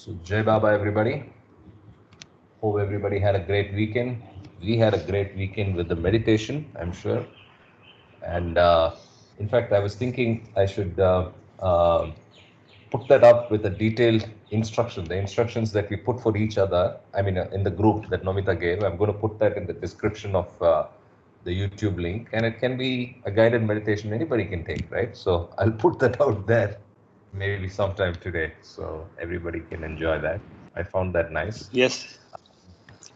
So Jai Baba, everybody. Hope everybody had a great weekend. We had a great weekend with the meditation, I'm sure. And in fact, I was thinking I should put that up with a detailed instruction, the instructions that we put for each other. I mean, in the group that Nomita gave, I'm going to put that in the description of the YouTube link, and it can be a guided meditation anybody can take, right? So I'll put that out there maybe sometime today so everybody can enjoy that. I found that nice. Yes.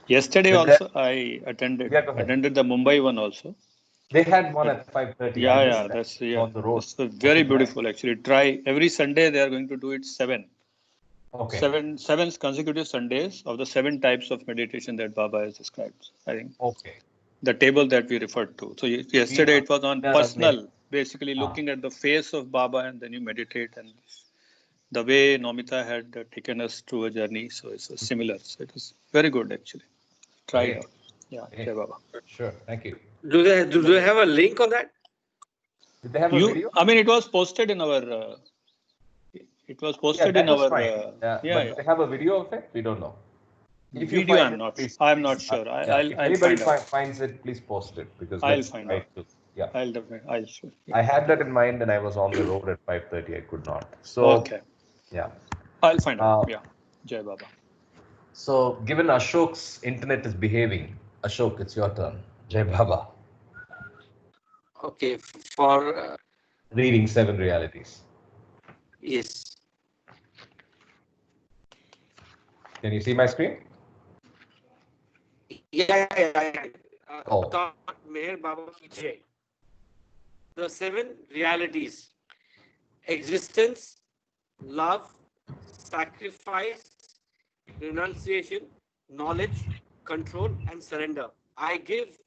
Yesterday With that, also I attended yeah, go ahead. the Mumbai one also. They had one But at 5:30. I yeah, missed that. that's On the road. that's Was very it nice? beautiful actually. Try every Sunday they are going to do it Okay. seven consecutive Sundays of the 7 types of meditation that Baba has described. I think Okay. the table that we referred to. So yesterday it was on personal, basically looking at the face of Baba and then you meditate, and the way Nomita had taken us through a journey. So it's similar. So it was very good actually. Try it Great. out. Yeah, Great. Jai Baba. Sure. Thank you. Do they have a link on that? Did they have a video? I mean, it was posted in our. It was posted that in was our. fine. But they have a video of it? We don't know. If you Video, find I'm it, not. please. I'm not sure. If I'll anybody find out. finds it, please post it because I'll let's find try out. to. Yeah. I'll definitely. I'll sure. Yeah. I had that in mind and I was on the road at 5:30. I could not. So. Okay. Yeah. I'll find out. Yeah. Jai Baba. So, given Ashok's internet is behaving, Ashok, it's your turn. Jai Baba. Okay, for Reading 7 realities. yes. Can you see my screen? Yeah. Oh. Meher Baba ki Jai. The 7 realities: existence, love, sacrifice, renunciation, knowledge, control, and surrender. I give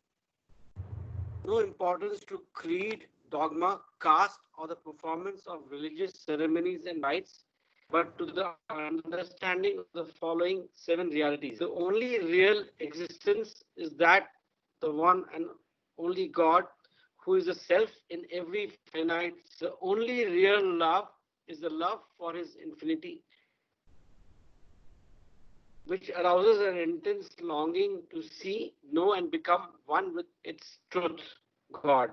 no importance to creed, dogma, caste, or the performance of religious ceremonies and rites, but to the understanding of the following 7 realities. The only real existence is that the one and only God, who is the self in every finite. The only real love is the love for his infinity, which arouses an intense longing to see, know, and become one with its truth, God.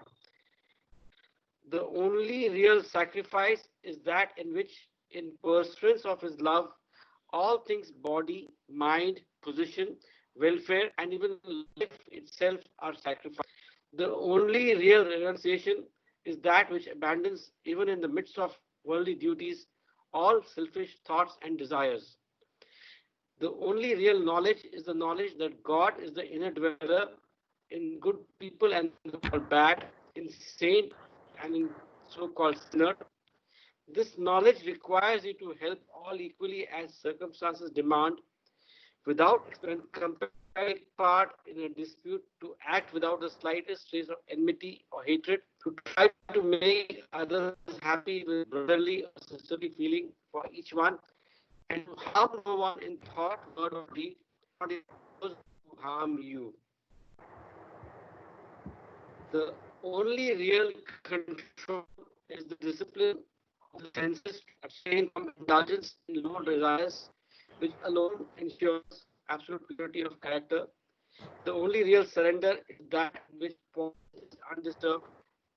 The only real sacrifice is that in which, in pursuance of his love, all things body, mind, position, welfare, and even life itself are sacrificed. The only real renunciation is that which abandons, even in the midst of worldly duties, all selfish thoughts and desires. The only real knowledge is the knowledge that God is the inner dweller in good people and so-called bad, in saint and in so-called sinner. This knowledge requires you to help all equally as circumstances demand, without compelling part in a dispute, to act without the slightest trace of enmity or hatred, to try to make others happy with brotherly or sisterly feeling for each one, and to harm no one in thought, word, or deed, not even those who harm you. The only real control is the discipline of the senses to abstain from indulgence in low desires, which alone ensures absolute purity of character. The only real surrender is that which is undisturbed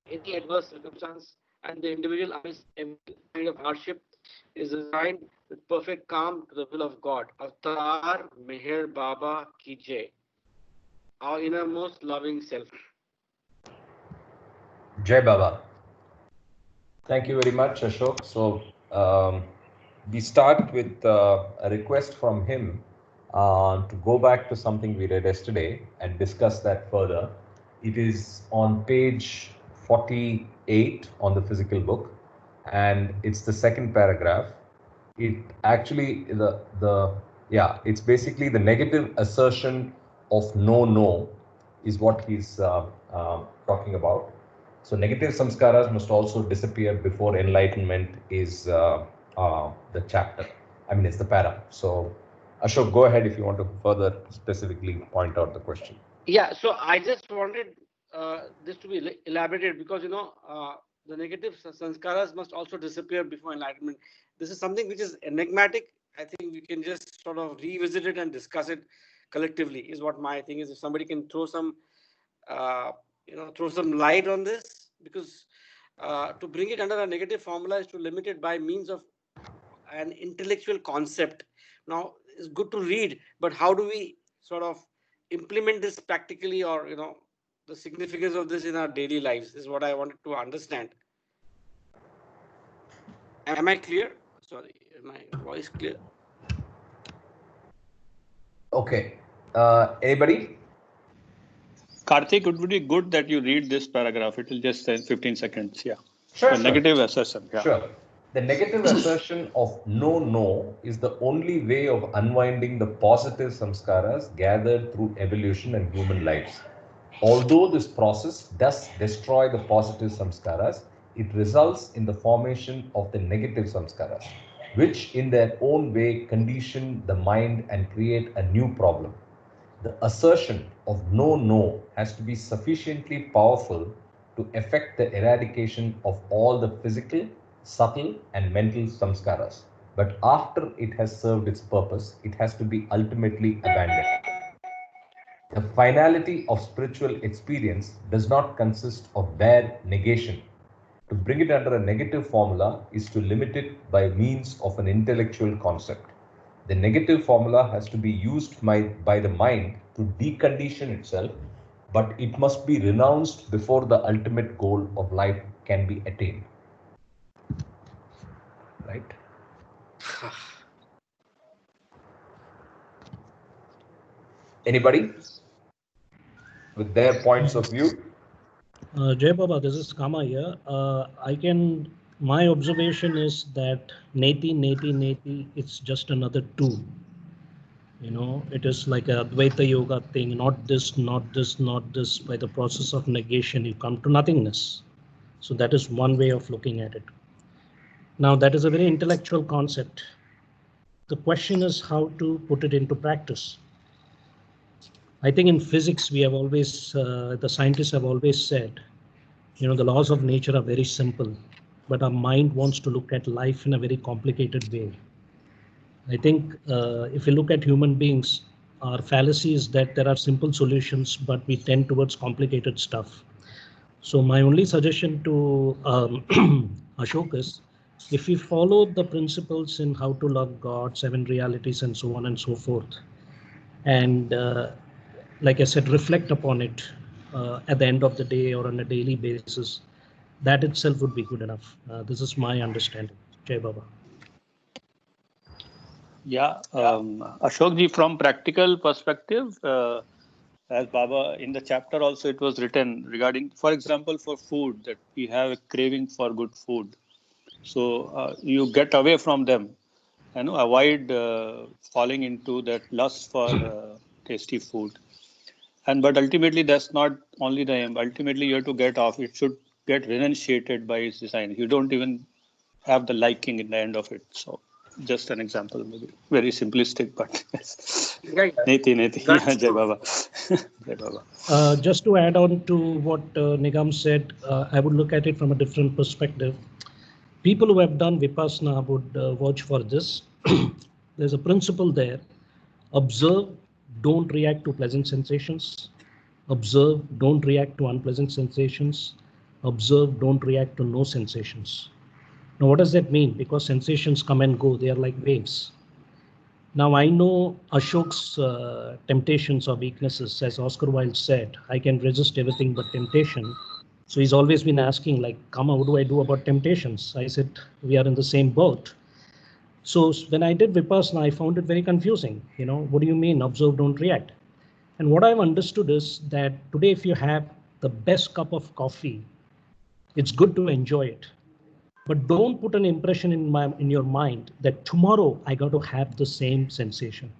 by any adverse circumstance, and the individual, amidst every kind of hardship, is resigned with perfect calm to the will of God. Avatar Meher Baba Ki Jai. Our innermost loving self. Jai Baba. Thank you very much, Ashok. So we start with a request from him to go back to something we read yesterday and discuss that further. It is on page 48 on the physical book, and it's the second paragraph. It actually it's basically the negative assertion of no is what he's talking about. So negative samskaras must also disappear before enlightenment is the chapter. I mean, it's the para. So Ashok, go ahead if you want to further specifically point out the question. Yeah, so I just wanted this to be elaborated because, the negative sanskaras must also disappear before enlightenment. This is something which is enigmatic I think we can just sort of revisit it and discuss it collectively, is what my thing is. If somebody can throw some, throw some light on this, because to bring it under a negative formula is to limit it by means of an intellectual concept. Now, it's good to read, but how do we sort of implement this practically, or, the significance of this in our daily lives is what I wanted to understand. Am I clear? Sorry, is my voice clear? Okay. Anybody? Karthik, it would be good that you read this paragraph. It will just take 15 seconds. Yeah. Sure. Negative assertion. Yeah. Sure. The negative assertion of no is the only way of unwinding the positive samskaras gathered through evolution and human lives. Although this process does destroy the positive samskaras, it results in the formation of the negative samskaras, which in their own way condition the mind and create a new problem. The assertion of no has to be sufficiently powerful to effect the eradication of all the physical, subtle, and mental samskaras. But after it has served its purpose, it has to be ultimately abandoned. The finality of spiritual experience does not consist of bare negation. To bring it under a negative formula is to limit it by means of an intellectual concept. The negative formula has to be used by the mind to decondition itself, but it must be renounced before the ultimate goal of life can be attained. Right? Anybody with their points of view? Jay Baba, this is Kama here. My observation is that neti, it's just another tool. It is like a Advaita Yoga thing, not this. By the process of negation, you come to nothingness. So that is one way of looking at it. Now, that is a very intellectual concept. The question is how to put it into practice. I think in physics, we have always, the scientists have always said, the laws of nature are very simple, but our mind wants to look at life in a very complicated way. I think if you look at human beings, our fallacy is that there are simple solutions, but we tend towards complicated stuff. So my only suggestion to Ashok is, if we follow the principles in how to love God, 7 realities, and so on and so forth, and like I said, reflect upon it at the end of the day or on a daily basis, that itself would be good enough. This is my understanding. Jai Baba. Yeah, Ashokji, from practical perspective, as Baba in the chapter also it was written regarding, for example, for food, that we have a craving for good food. So you get away from them, avoid falling into that lust for tasty food. But ultimately, that's not only the aim. Ultimately, you have to get off. It should get renunciated by its design. You don't even have the liking in the end of it. So just an example, maybe very simplistic, but Right. Neti. Jai Baba. Jai Baba. Just to add on to what Nigam said, I would look at it from a different perspective. People who have done Vipassana would watch for this. There's a principle there. Observe, don't react to pleasant sensations. Observe, don't react to unpleasant sensations. Observe, don't react to no sensations. Now, what does that mean? Because sensations come and go, they are like waves. Now, I know Ashok's temptations or weaknesses, as Oscar Wilde said, I can resist everything but temptation. So he's always been asking, like, Kama, what do I do about temptations? I said, we are in the same boat. So when I did Vipassana, I found it very confusing. What do you mean, observe, don't react? And what I've understood is that today, if you have the best cup of coffee, it's good to enjoy it. But don't put an impression in your mind that tomorrow I got to have the same sensation.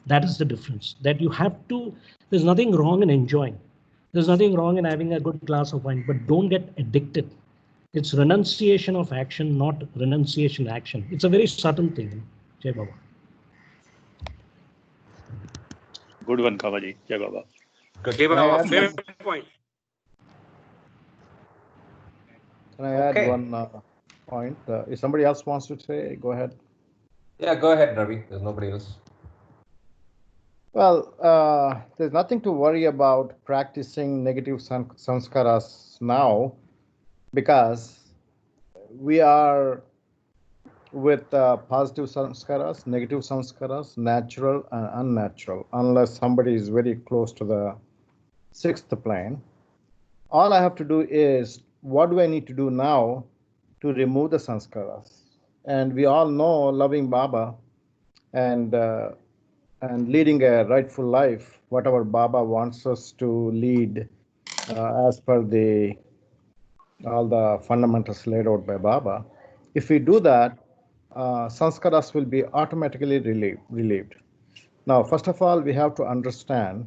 That is the difference. That you have to, there's nothing wrong in enjoying. There's nothing wrong in having a good glass of wine, but don't get addicted. It's renunciation of action, not renunciation action. It's a very subtle thing. Jai Baba. Good one, Kavaji. Jai Baba. Good. Jai Baba, fair point. Can I add one point? If somebody else wants to say, go ahead. Yeah, go ahead, Ravi. There's nobody else. Well, there's nothing to worry about practicing negative sanskaras now, because we are with positive sanskaras, negative sanskaras, natural and unnatural, unless somebody is very close to the sixth plane. All I have to do is, what do I need to do now to remove the sanskaras? And we all know loving Baba and leading a rightful life, whatever Baba wants us to lead as per all the fundamentals laid out by Baba. If we do that, sanskaras will be automatically relieved. Now, first of all, we have to understand,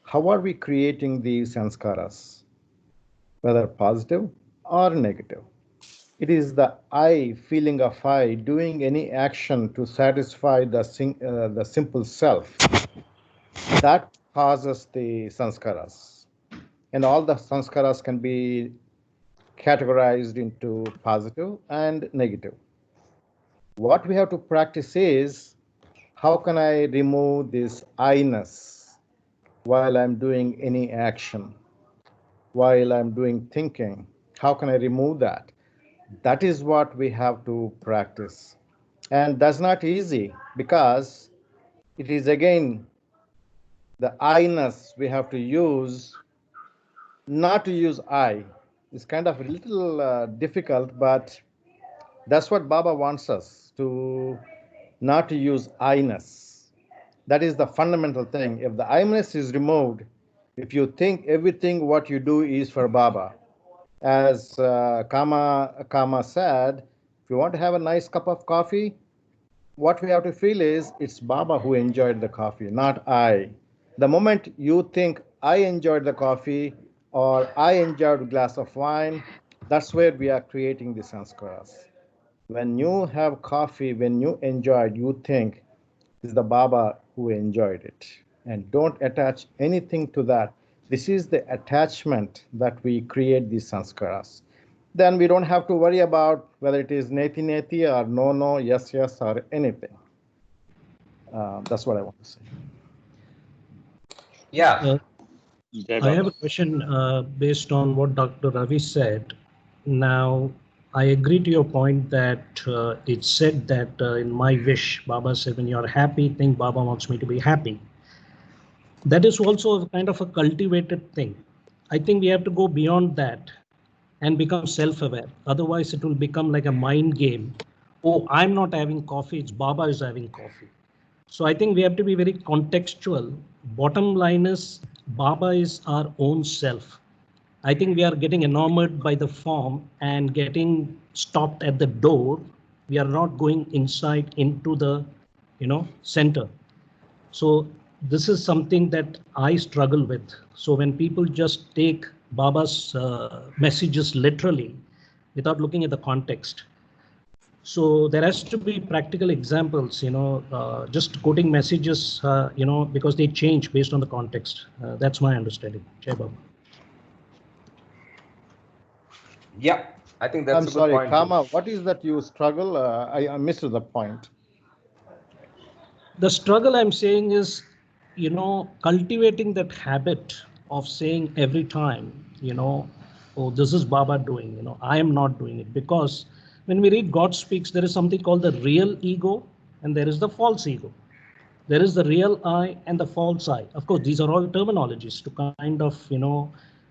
how are we creating these sanskaras, whether positive or negative? It is the I, feeling of I, doing any action to satisfy the simple self, that causes the sanskaras. And all the sanskaras can be categorized into positive and negative. What we have to practice is, how can I remove this I-ness while I'm doing any action, while I'm doing thinking? How can I remove that? That is what we have to practice. And that's not easy, because it is again the I-ness we have to use, not to use I. It's kind of a little difficult, but that's what Baba wants us to, not to use I-ness. That is the fundamental thing. If the I-ness is removed, if you think everything what you do is for Baba, as Kama said, if you want to have a nice cup of coffee, what we have to feel is, it's Baba who enjoyed the coffee, not I. The moment you think I enjoyed the coffee or I enjoyed a glass of wine, that's where we are creating the sanskaras. When you have coffee, when you enjoy it, you think it's the Baba who enjoyed it. And don't attach anything to that. This is the attachment that we create these sanskaras. Then we don't have to worry about whether it is neti neti or no no, yes yes, or anything. That's what I want to say. Yeah. I have a question based on what Dr. Ravi said. Now, I agree to your point that it said that in my wish, Baba said, when you're happy, think Baba wants me to be happy. That is also a kind of a cultivated thing. I think we have to go beyond that and become self-aware. Otherwise, it will become like a mind game. Oh, I'm not having coffee, it's Baba is having coffee. So I think we have to be very contextual. Bottom line is, Baba is our own self. I think we are getting enamored by the form and getting stopped at the door. We are not going inside into the, center. So this is something that I struggle with. So when people just take Baba's messages literally without looking at the context, so there has to be practical examples, just quoting messages, because they change based on the context. That's my understanding. Jai Baba. Yeah, I think that's I'm a good sorry, point. Kama, what is that you struggle? I missed the point. The struggle I'm saying is, cultivating that habit of saying every time, oh, this is Baba doing, I am not doing it. Because when we read God Speaks, there is something called the real ego and there is the false ego. There is the real I and the false I. Of course, these are all terminologies to kind of,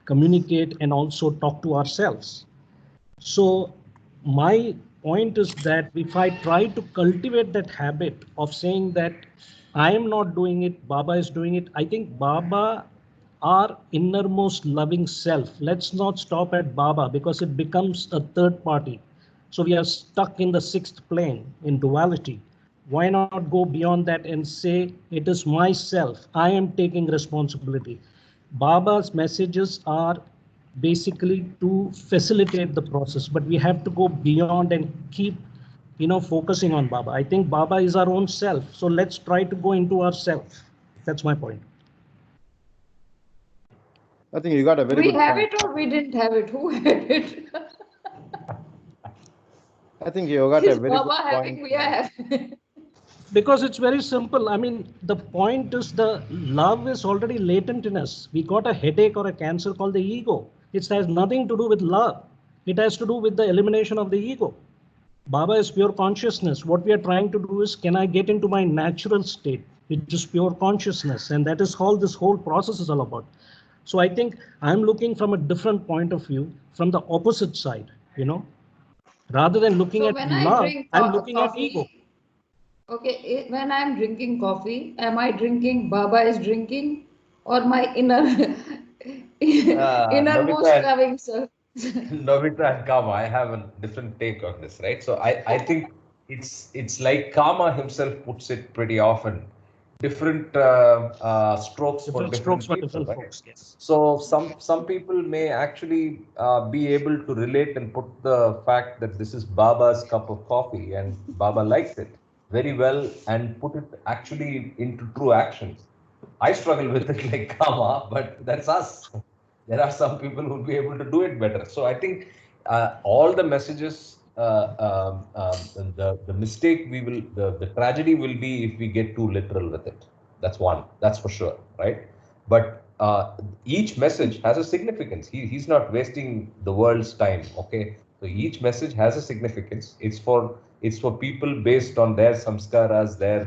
communicate and also talk to ourselves. So my point is that if I try to cultivate that habit of saying that I am not doing it, Baba is doing it, I think Baba, our innermost loving self, let's not stop at Baba because it becomes a third party. So we are stuck in the sixth plane in duality. Why not go beyond that and say, it is myself, I am taking responsibility. Baba's messages are basically to facilitate the process, but we have to go beyond and keep, focusing on Baba. I think Baba is our own self. So let's try to go into ourself. That's my point. I think you got a very good point. We have it or we didn't have it? Who had it? I think you got a very Baba good having, point. we are having. Because it's very simple. I mean, the point is the love is already latent in us. We got a headache or a cancer called the ego. It has nothing to do with love. It has to do with the elimination of the ego. Baba is pure consciousness. What we are trying to do is, can I get into my natural state, which is pure consciousness? And that is all this whole process is all about. So I think I'm looking from a different point of view, from the opposite side, rather than looking So at when I love, drink I'm looking at coffee, ego. okay, when I'm drinking coffee, am I drinking Baba is drinking or my innermost Navita, loving self? Navita and Kama, I have a different take on this, right? So I think it's like Kama himself puts it pretty often. Different strokes for Different strokes different for people, different right? folks. Yes. So some people may actually be able to relate and put the fact that this is Baba's cup of coffee and Baba likes it very well and put it actually into true actions. I struggle with it like Kama, but that's us. There are some people who will be able to do it better. So I think all the messages, the mistake the tragedy will be if we get too literal with it. That's one. That's for sure, right? But each message has a significance. He's not wasting the world's time. Okay, so each message has a significance. It's for people based on their samskaras, their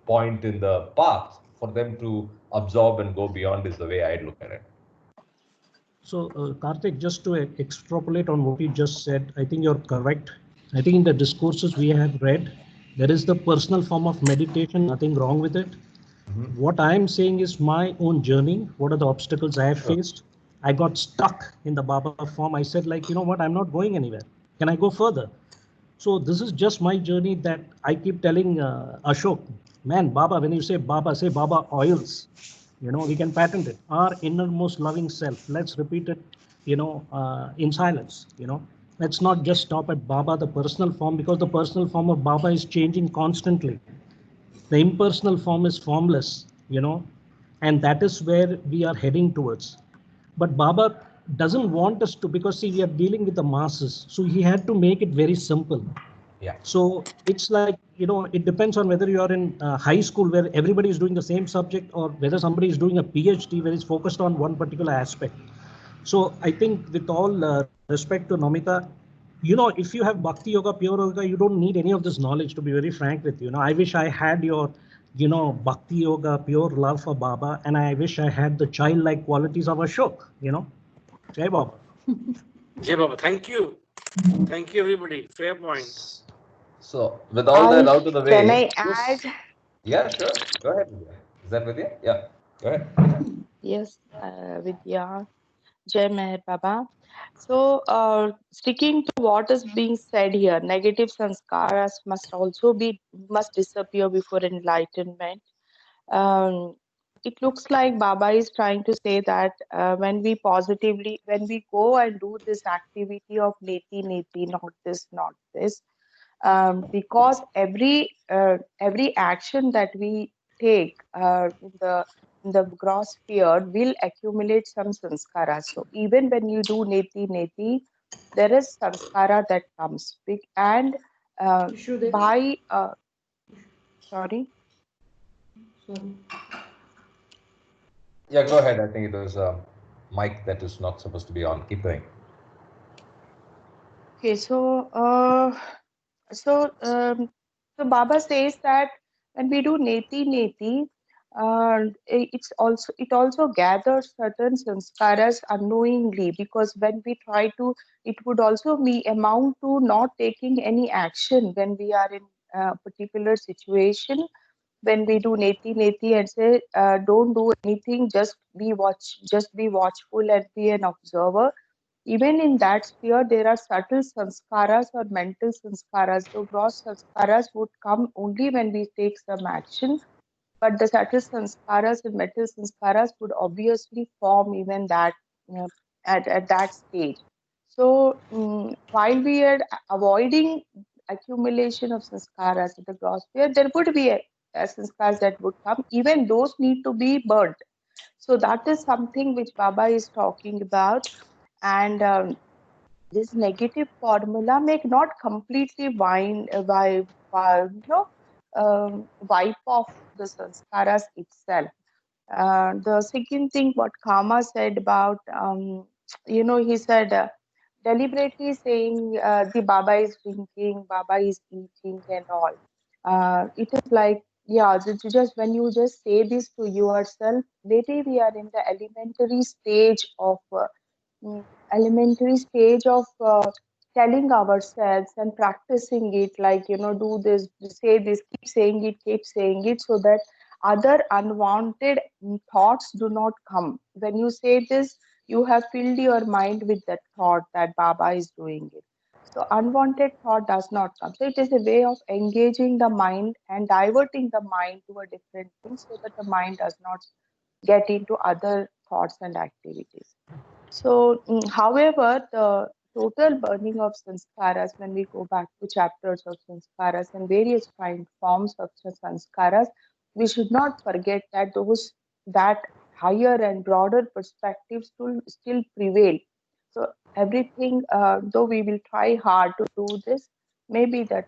point in the path for them to absorb and go beyond is the way I'd look at it. So, Karthik, just to extrapolate on what you just said, I think you're correct. I think in the discourses we have read, there is the personal form of meditation, nothing wrong with it. What I'm saying is my own journey. What are the obstacles I have faced? I got stuck in the Baba form. I said, like, you know what, I'm not going anywhere. Can I go further? So this is just my journey that I keep telling Ashok, man, Baba, when you say Baba oils. We can patent it. Our innermost loving self. Let's repeat it, in silence. Let's not just stop at Baba, the personal form, because the personal form of Baba is changing constantly. The impersonal form is formless, and that is where we are heading towards. But Baba doesn't want us to, because see, we are dealing with the masses. So he had to make it very simple. Yeah. So it's like, it depends on whether you are in high school where everybody is doing the same subject, or whether somebody is doing a PhD where it's focused on one particular aspect. So I think with all respect to Nomita, if you have Bhakti Yoga, Pure Yoga, you don't need any of this knowledge, to be very frank with you. I wish I had your, Bhakti Yoga, pure love for Baba, and I wish I had the childlike qualities of Ashok, Jai Baba. Jai Baba, thank you. Thank you, everybody. Fair point. So with all that out of the way. Can I add? Yeah, sure. Go ahead, Vidya. Is that Vidya? Yeah. Go ahead. Yes, Vidya. Jai Meher Baba. So, sticking to what is being said here, negative sanskaras must disappear before enlightenment. Um, it looks like Baba is trying to say that when we go and do this activity of neti, not this, because every action that we take in the gross sphere will accumulate some sanskara. So even when you do neti, there is sanskara that comes big and Shudev? by sorry. Sorry. Yeah, go ahead. I think it was a mic that is not supposed to be on. Keep going. Okay, so Baba says that when we do neti, it also gathers certain sanskaras unknowingly, because when we try to, it would also be amount to not taking any action when we are in a particular situation. When we do neti and say don't do anything, just be watchful and be an observer. Even in that sphere, there are subtle sanskaras or mental sanskaras. So gross sanskaras would come only when we take some action, but the subtle sanskaras and mental sanskaras would obviously form even that at that stage. So while we are avoiding accumulation of sanskaras in the gross sphere, there would be a sanskaras that would come. Even those need to be burnt. So that is something which Baba is talking about. And this negative formula may not completely wipe off the sanskaras itself. The second thing, what Kama said about, he said deliberately saying the Baba is drinking, Baba is eating, and all. It is like, yeah, just when you just say this to yourself, maybe we are in the elementary stage of telling ourselves and practicing it, like, do this, say this, keep saying it, so that other unwanted thoughts do not come. When you say this, you have filled your mind with that thought that Baba is doing it. So unwanted thought does not come. So it is a way of engaging the mind and diverting the mind to a different thing, so that the mind does not get into other thoughts and activities. So, however, the total burning of sanskaras, when we go back to chapters of sanskaras and various forms of sanskaras, we should not forget that higher and broader perspectives still prevail. So everything, though we will try hard to do this, maybe that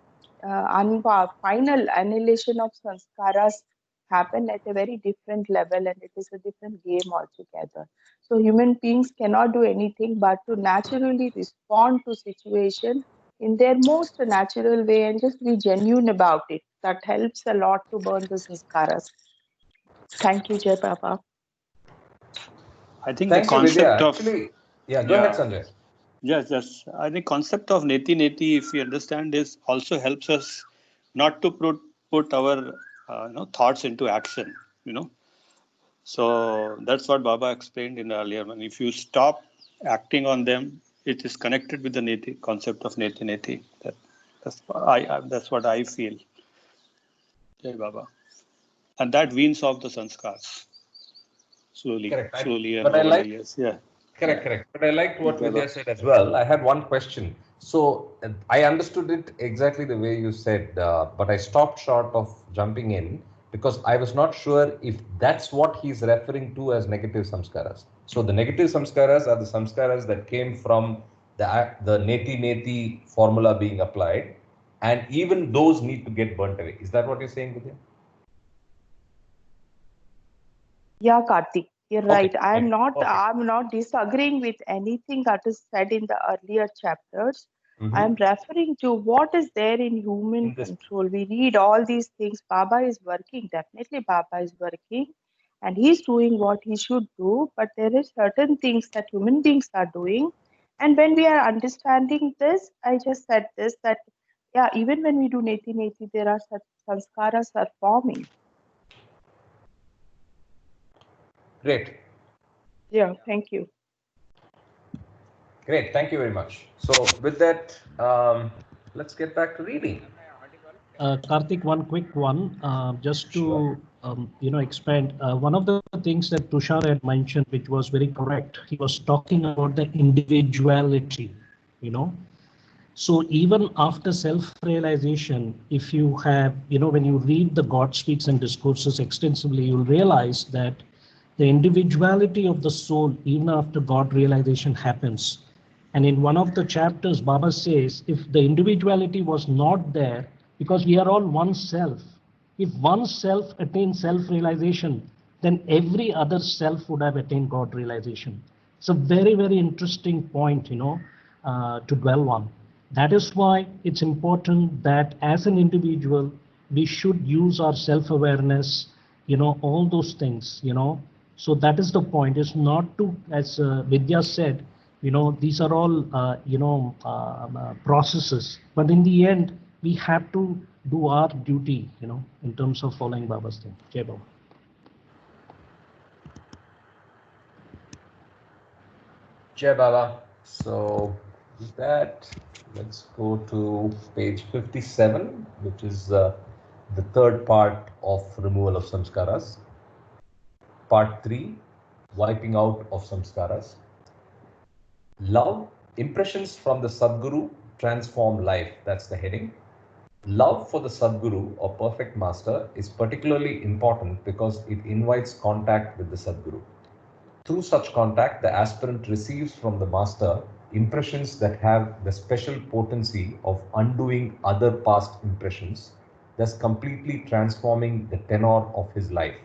final annihilation of sanskaras happen at a very different level, and it is a different game altogether. So human beings cannot do anything but to naturally respond to situation in their most natural way and just be genuine about it. That helps a lot to burn the sanskaras. Thank you, Jai Baba. I think Thanks, the concept of actually, go ahead, Sanjay. Yes. I think concept of neti neti, if we understand, is also helps us not to put our thoughts into action. So that's what Baba explained in the earlier one. If you stop acting on them, it is connected with the neti concept of neti neti. That's what I feel. Jai Baba, and that weans off the sanskars slowly and over the years. Yeah. Correct. But I liked what Vidya said as well. I had one question. So I understood it exactly the way you said, but I stopped short of jumping in because I was not sure if that's what he's referring to as negative samskaras. So the negative samskaras are the samskaras that came from the neti neti formula being applied, and even those need to get burnt away. Is that what you're saying, Vidya? Yeah, Karthik, you're right. I'm not disagreeing with anything that is said in the earlier chapters. I'm referring to what is there in human control. We read all these things. Baba is working. Definitely Baba is working and he's doing what he should do. But there is certain things that human beings are doing. And when we are understanding this, I just said this, that yeah, even when we do neti neti, there are such sanskaras are forming. Great. Yeah, thank you. Great, thank you very much. So with that, let's get back to reading. Karthik, one quick one, just to expand. One of the things that Tushar had mentioned, which was very correct, he was talking about the individuality, So even after self-realization, if you have, when you read the God Speaks and Discourses extensively, you'll realize that the individuality of the soul, even after God realization happens. And in one of the chapters, Baba says, if the individuality was not there, because we are all one self, if one self attains self-realization, then every other self would have attained God realization. It's a very, very interesting point, to dwell on. That is why it's important that as an individual, we should use our self-awareness, all those things, So that is the point. It's not to, as Vidya said, these are all, processes. But in the end, we have to do our duty, in terms of following Baba's thing. Jai Baba. Jai Baba. So with that, let's go to page 57, which is the third part of removal of samskaras. Part 3, wiping out of samskaras. Love, impressions from the Sadguru transform life. That's the heading. Love for the Sadguru or perfect master is particularly important because it invites contact with the Sadguru. Through such contact, the aspirant receives from the master impressions that have the special potency of undoing other past impressions thus completely transforming the tenor of his life.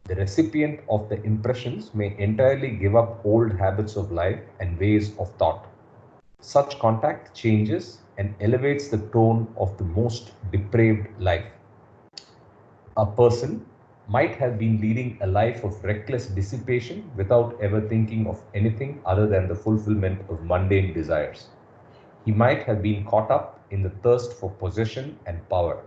The recipient of the impressions may entirely give up old habits of life and ways of thought. Such contact changes and elevates the tone of the most depraved life. A person might have been leading a life of reckless dissipation without ever thinking of anything other than the fulfillment of mundane desires. He might have been caught up in the thirst for possession and power,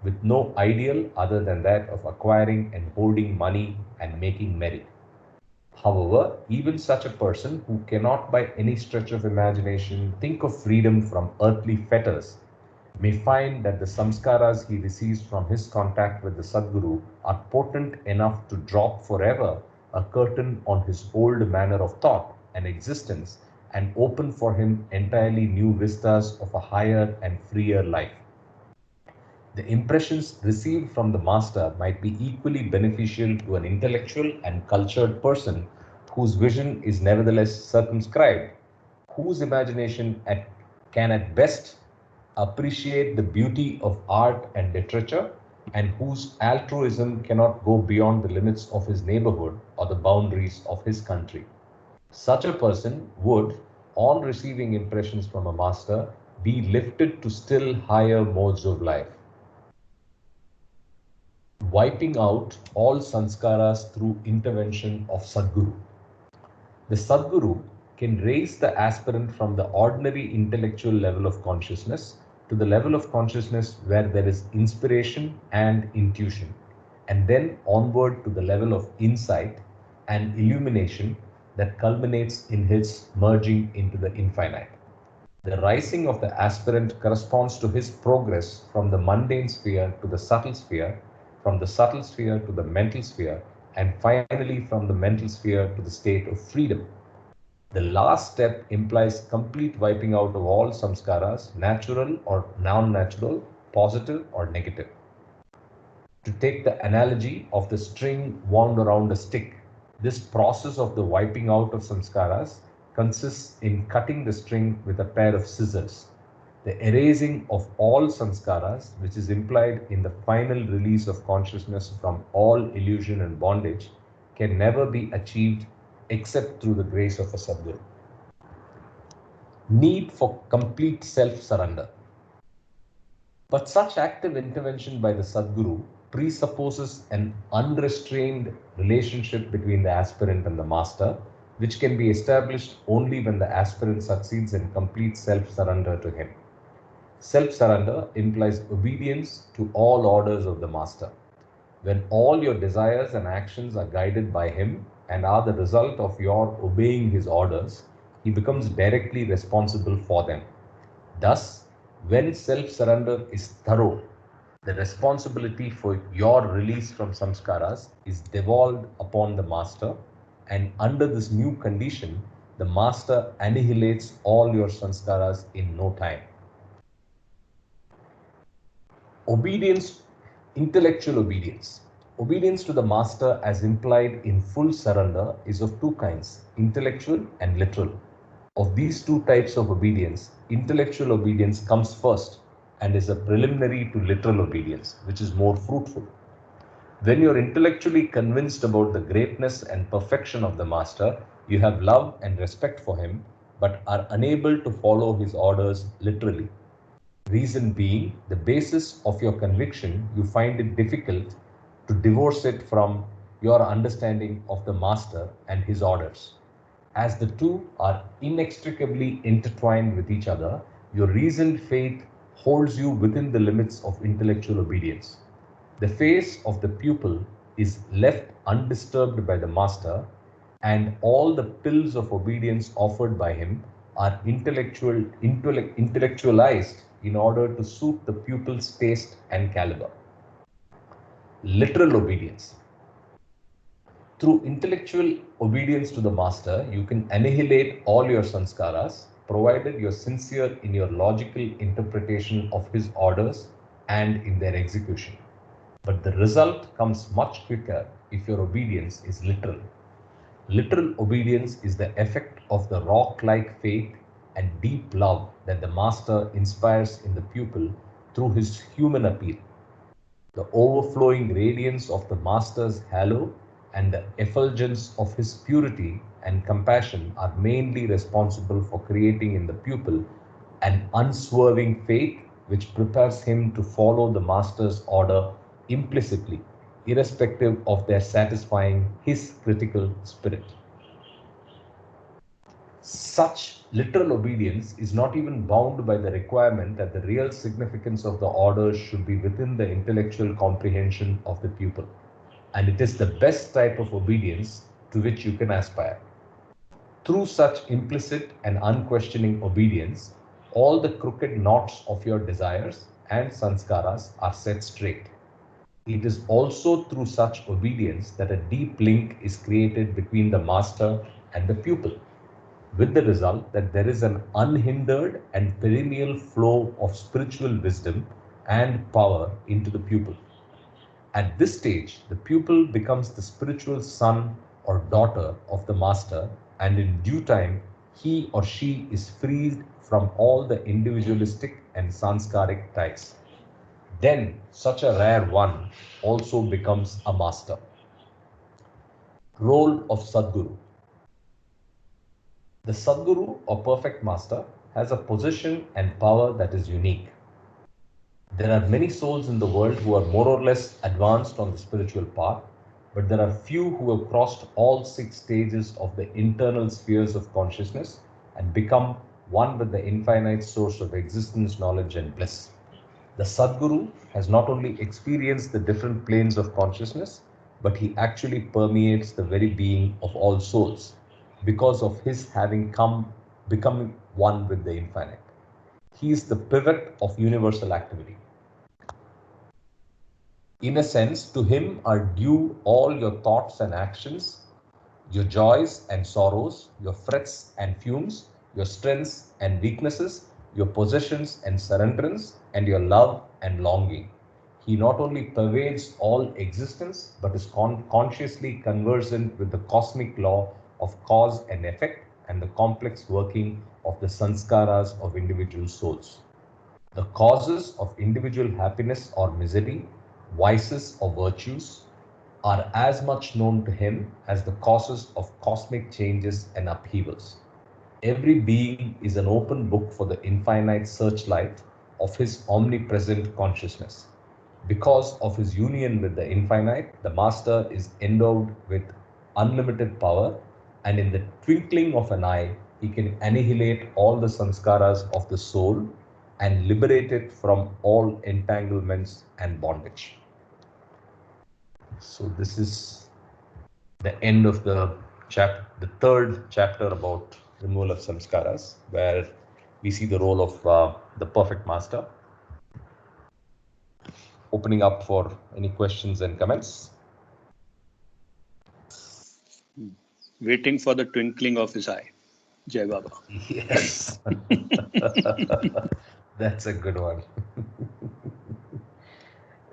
with no ideal other than that of acquiring and holding money and making merry. However, even such a person who cannot by any stretch of imagination think of freedom from earthly fetters may find that the samskaras he receives from his contact with the Sadguru are potent enough to drop forever a curtain on his old manner of thought and existence and open for him entirely new vistas of a higher and freer life. The impressions received from the master might be equally beneficial to an intellectual and cultured person whose vision is nevertheless circumscribed, whose imagination can at best appreciate the beauty of art and literature, and whose altruism cannot go beyond the limits of his neighborhood or the boundaries of his country. Such a person would, on receiving impressions from a master, be lifted to still higher modes of life. Wiping out all sanskaras through intervention of Sadguru. The Sadguru can raise the aspirant from the ordinary intellectual level of consciousness to the level of consciousness where there is inspiration and intuition, and then onward to the level of insight and illumination that culminates in his merging into the infinite. The rising of the aspirant corresponds to his progress from the mundane sphere to the subtle sphere, from the subtle sphere to the mental sphere, and finally from the mental sphere to the state of freedom. The last step implies complete wiping out of all samskaras, natural or non-natural, positive or negative. To take the analogy of the string wound around a stick, this process of the wiping out of samskaras consists in cutting the string with a pair of scissors. The erasing of all sanskaras, which is implied in the final release of consciousness from all illusion and bondage, can never be achieved except through the grace of a Sadguru. Need for complete self-surrender. But such active intervention by the Sadguru presupposes an unrestrained relationship between the aspirant and the master, which can be established only when the aspirant succeeds in complete self-surrender to him. Self-surrender implies obedience to all orders of the master. When all your desires and actions are guided by him and are the result of your obeying his orders, he becomes directly responsible for them. Thus, when self-surrender is thorough, the responsibility for your release from samskaras is devolved upon the master, and under this new condition, the master annihilates all your samskaras in no time. Obedience, intellectual obedience. Obedience to the master as implied in full surrender is of two kinds, intellectual and literal. Of these two types of obedience, intellectual obedience comes first and is a preliminary to literal obedience, which is more fruitful. When you're intellectually convinced about the greatness and perfection of the master, you have love and respect for him, but are unable to follow his orders literally. Reason being, the basis of your conviction, you find it difficult to divorce it from your understanding of the master and his orders. As the two are inextricably intertwined with each other, your reasoned faith holds you within the limits of intellectual obedience. The face of the pupil is left undisturbed by the master, and all the pills of obedience offered by him are intellectualized in order to suit the pupil's taste and caliber. Literal obedience. Through intellectual obedience to the master, you can annihilate all your sanskaras, provided you're sincere in your logical interpretation of his orders and in their execution. But the result comes much quicker if your obedience is literal. Literal obedience is the effect of the rock-like faith and deep love that the master inspires in the pupil through his human appeal. The overflowing radiance of the Master's halo and the effulgence of his purity and compassion are mainly responsible for creating in the pupil an unswerving faith which prepares him to follow the Master's order implicitly, irrespective of their satisfying his critical spirit. Such literal obedience is not even bound by the requirement that the real significance of the orders should be within the intellectual comprehension of the pupil, and it is the best type of obedience to which you can aspire. Through such implicit and unquestioning obedience, all the crooked knots of your desires and sanskaras are set straight. It is also through such obedience that a deep link is created between the master and the pupil, with the result that there is an unhindered and perennial flow of spiritual wisdom and power into the pupil. At this stage, the pupil becomes the spiritual son or daughter of the master, and in due time, he or she is freed from all the individualistic and sanskaric ties. Then, such a rare one also becomes a master. Role of Sadguru. The Sadguru or perfect master has a position and power that is unique. There are many souls in the world who are more or less advanced on the spiritual path, but there are few who have crossed all 6 stages of the internal spheres of consciousness and become one with the infinite source of existence, knowledge and bliss. The Sadguru has not only experienced the different planes of consciousness, but he actually permeates the very being of all souls, because of his becoming one with the infinite. He is the pivot of universal activity. In a sense, to him are due all your thoughts and actions, your joys and sorrows, your frets and fumes, your strengths and weaknesses, your possessions and surrenderance, and your love and longing. He not only pervades all existence, but is consciously conversant with the cosmic law of cause and effect and the complex working of the sanskaras of individual souls. The causes of individual happiness or misery, vices or virtues, are as much known to him as the causes of cosmic changes and upheavals. Every being is an open book for the infinite searchlight of his omnipresent consciousness. Because of his union with the infinite, the master is endowed with unlimited power, and in the twinkling of an eye, he can annihilate all the sanskaras of the soul and liberate it from all entanglements and bondage. So this is the end of the third chapter about removal of samskaras, where we see the role of the perfect master. Opening up for any questions and comments. Waiting for the twinkling of his eye. Jai Baba. Yes. That's a good one.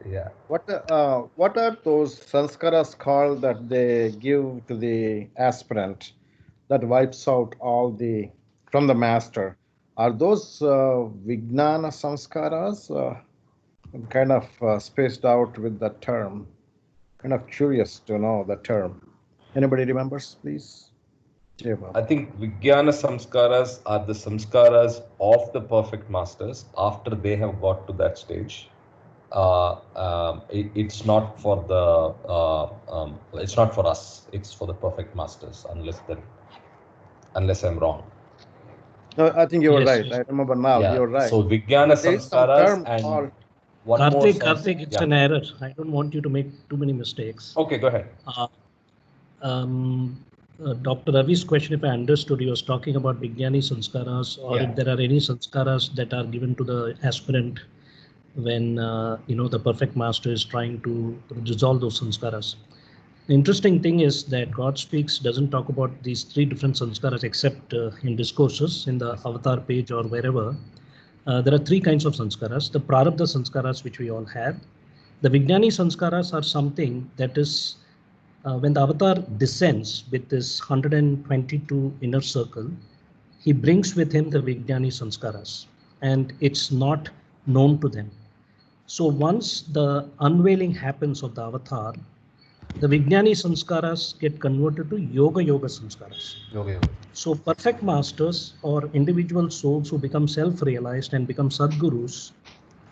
Yeah. What are those sanskaras called that they give to the aspirant that wipes out all from the master? Are those Vijnana samskaras? I'm kind of spaced out with the term. Kind of curious to know the term. Anybody remembers, please? I think Vijnana samskaras are the samskaras of the perfect masters after they have got to that stage. It's not for it's not for us. It's for the perfect masters, unless I'm wrong. No, I think you're right. Yes. I remember now. Yeah. You're right. So Vijnana samskaras and one more. Karthik, it's an error. I don't want you to make too many mistakes. Okay, go ahead. Dr. Ravi's question, if I understood, he was talking about Vijnani sanskaras, or if there are any sanskaras that are given to the aspirant when the perfect master is trying to dissolve those sanskaras. The interesting thing is that God Speaks doesn't talk about these 3 different sanskaras except in discourses, in the avatar page or wherever. There are 3 kinds of sanskaras. The prarabdha sanskaras, which we all have. The Vijnani sanskaras are something that is when the avatar descends with this 122 inner circle, he brings with him the Vijnani sanskaras, and it's not known to them. So once the unveiling happens of the avatar, the Vijnani Sanskaras get converted to Yoga Sanskaras. Yoga. So perfect masters or individual souls who become self-realized and become Sadgurus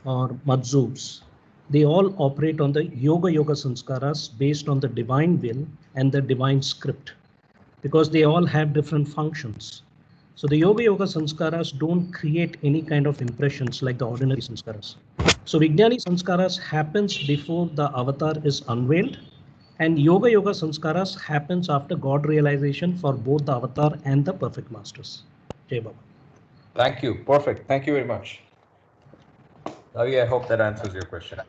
or Madzubs, they all operate on the Yoga Sanskaras based on the divine will and the divine script, because they all have different functions. So the Yoga Sanskaras don't create any kind of impressions like the ordinary Sanskaras. So Vijnani Sanskaras happens before the avatar is unveiled, and Yoga Sanskaras happens after God realization for both the avatar and the perfect masters. Jai Baba. Thank you. Perfect. Thank you very much. Ravi, I hope that answers your question.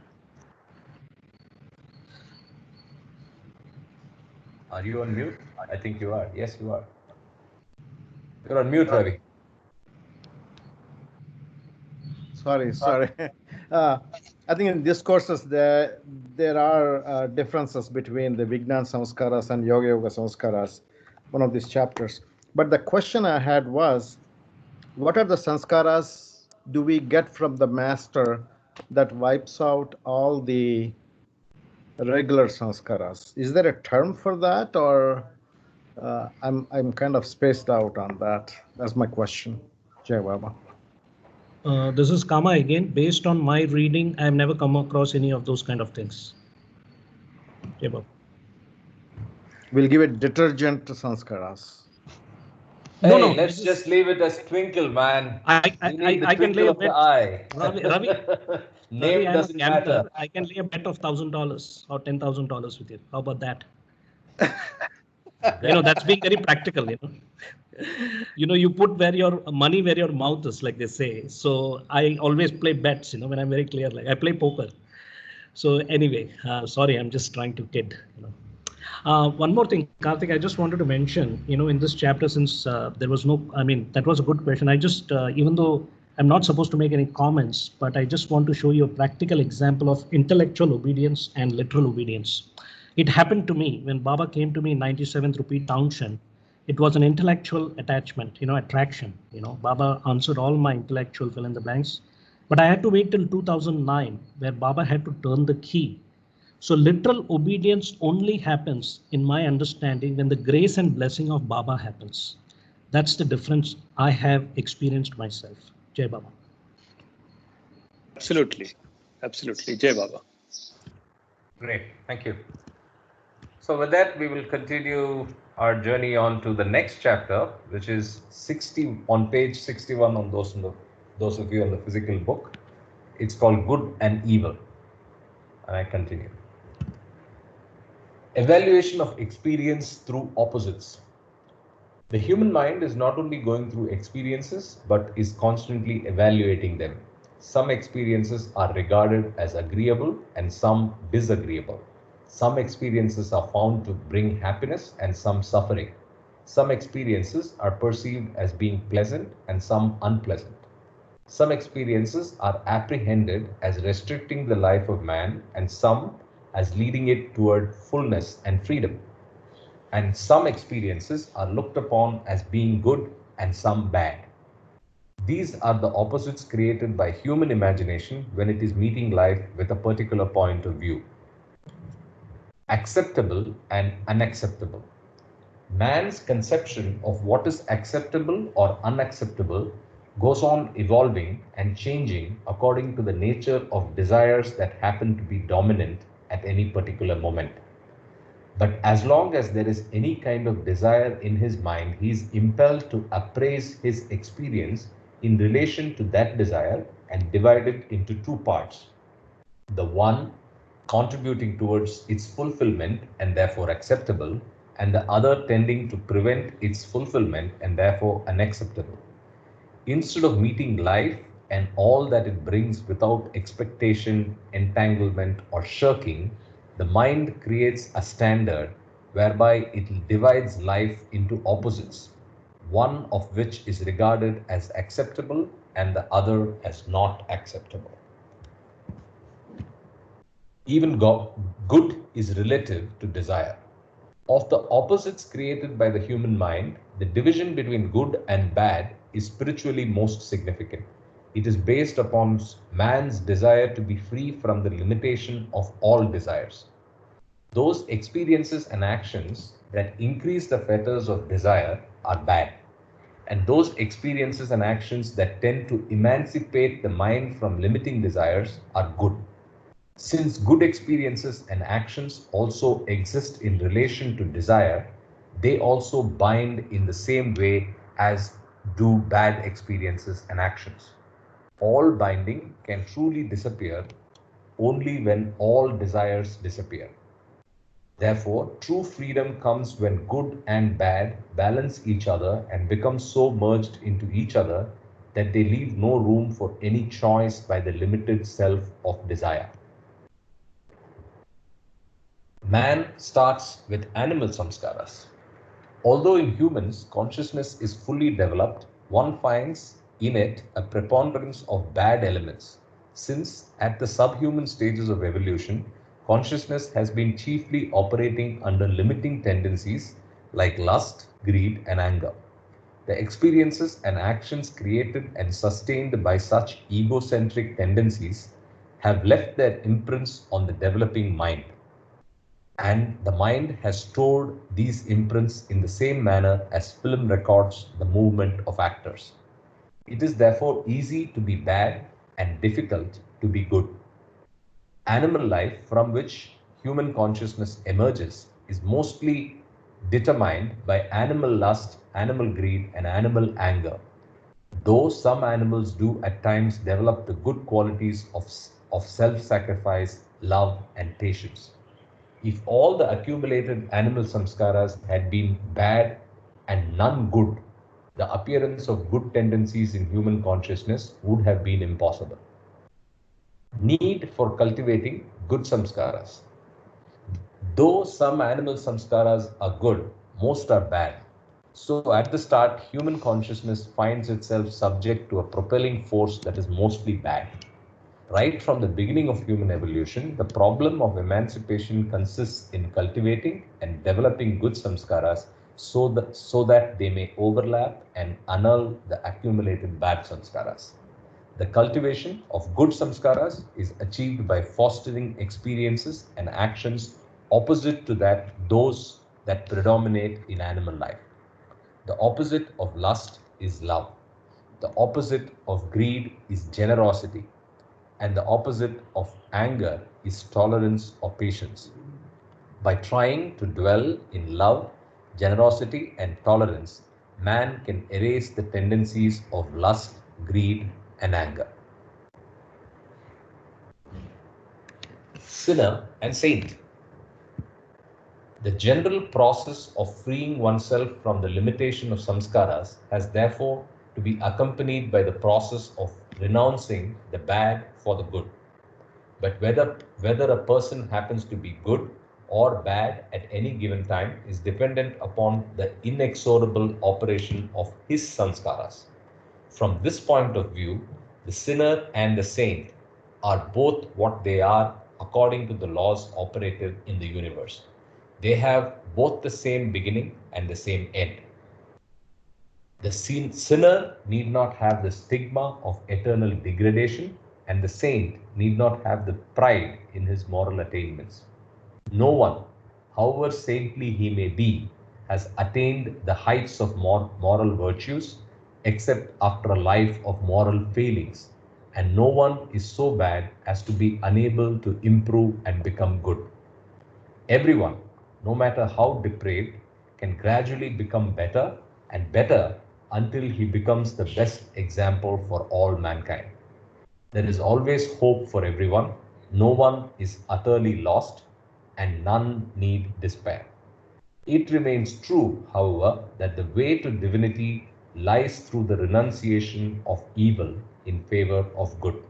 Are you on mute? I think you are. Yes, you are. You're on mute, Ravi. Sorry. I think in discourses there are differences between the Vijnana Samskaras and Yoga Samskaras, one of these chapters. But the question I had was, what are the sanskaras do we get from the master that wipes out all the regular sanskaras? Is there a term for that, or I'm kind of spaced out on that? That's my question. Jai Baba. This is Kama again. Based on my reading, I've never come across any of those kind of things. Jai Baba. We'll give it detergent to sanskaras. Hey, no, let's just leave it as twinkle, man. I can lay a bet. Ravi, name doesn't matter. I can lay a bet of $1,000 or $10,000 with you. How about that? That's being very practical. You put where your money where your mouth is, like they say. So I always play bets. When I'm very clear, like I play poker. So anyway, sorry, I'm just trying to kid. One more thing, Karthik, I just wanted to mention, in this chapter, since there was no, that was a good question. I just, even though I'm not supposed to make any comments, but I just want to show you a practical example of intellectual obedience and literal obedience. It happened to me when Baba came to me in 97th Rupee Townshend. It was an intellectual attachment, attraction. Baba answered all my intellectual fill in the blanks, but I had to wait till 2009 where Baba had to turn the key. So literal obedience only happens, in my understanding, when the grace and blessing of Baba happens. That's the difference I have experienced myself. Jai Baba. Absolutely. Jai Baba. Great. Thank you. So with that, we will continue our journey on to the next chapter, which is 60 on page 61 on those of you on the physical book. It's called Good and Evil. And I continue. Evaluation of experience through opposites. The human mind is not only going through experiences, but is constantly evaluating them. Some experiences are regarded as agreeable and some disagreeable. Some experiences are found to bring happiness and some suffering. Some experiences are perceived as being pleasant and some unpleasant. Some experiences are apprehended as restricting the life of man and some as leading it toward fullness and freedom. And some experiences are looked upon as being good and some bad. These are the opposites created by human imagination when it is meeting life with a particular point of view. Acceptable and unacceptable. Man's conception of what is acceptable or unacceptable goes on evolving and changing according to the nature of desires that happen to be dominant at any particular moment. But as long as there is any kind of desire in his mind, he is impelled to appraise his experience in relation to that desire and divide it into two parts. The one contributing towards its fulfillment and therefore acceptable, and the other tending to prevent its fulfillment and therefore unacceptable. Instead of meeting life and all that it brings without expectation, entanglement, or shirking, the mind creates a standard whereby it divides life into opposites, one of which is regarded as acceptable and the other as not acceptable. Even good is relative to desire. Of the opposites created by the human mind, the division between good and bad is spiritually most significant. It is based upon man's desire to be free from the limitation of all desires. Those experiences and actions that increase the fetters of desire are bad, and those experiences and actions that tend to emancipate the mind from limiting desires are good. Since good experiences and actions also exist in relation to desire, they also bind in the same way as do bad experiences and actions. All binding can truly disappear only when all desires disappear. Therefore, true freedom comes when good and bad balance each other and become so merged into each other that they leave no room for any choice by the limited self of desire. Man starts with animal samskaras. Although in humans consciousness is fully developed, one finds in it a preponderance of bad elements, since at the subhuman stages of evolution, consciousness has been chiefly operating under limiting tendencies like lust, greed, and anger. The experiences and actions created and sustained by such egocentric tendencies have left their imprints on the developing mind, and the mind has stored these imprints in the same manner as film records the movement of actors. It is therefore easy to be bad and difficult to be good. Animal life from which human consciousness emerges is mostly determined by animal lust, animal greed, and animal anger, though some animals do at times develop the good qualities of self-sacrifice, love, and patience. If all the accumulated animal samskaras had been bad and none good, the appearance of good tendencies in human consciousness would have been impossible. Need for cultivating good samskaras. Though some animal samskaras are good, most are bad. So at the start, human consciousness finds itself subject to a propelling force that is mostly bad. Right from the beginning of human evolution, the problem of emancipation consists in cultivating and developing good samskaras so that they may overlap and annul the accumulated bad samskaras. The cultivation of good samskaras is achieved by fostering experiences and actions opposite to those that predominate in animal life. The opposite of lust is love. The opposite of greed is generosity, and the opposite of anger is tolerance or patience. By trying to dwell in love, generosity, and tolerance, man can erase the tendencies of lust, greed, and anger. Sinner and saint. The general process of freeing oneself from the limitation of samskaras has therefore to be accompanied by the process of renouncing the bad for the good. But whether a person happens to be good or bad at any given time is dependent upon the inexorable operation of his sanskaras. From this point of view, the sinner and the saint are both what they are according to the laws operative in the universe. They have both the same beginning and the same end. The sinner need not have the stigma of eternal degradation, and the saint need not have the pride in his moral attainments. No one, however saintly he may be, has attained the heights of moral virtues except after a life of moral failings, and no one is so bad as to be unable to improve and become good. Everyone, no matter how depraved, can gradually become better and better until he becomes the best example for all mankind. There is always hope for everyone. No one is utterly lost, and none need despair. It remains true, however, that the way to divinity lies through the renunciation of evil in favor of good.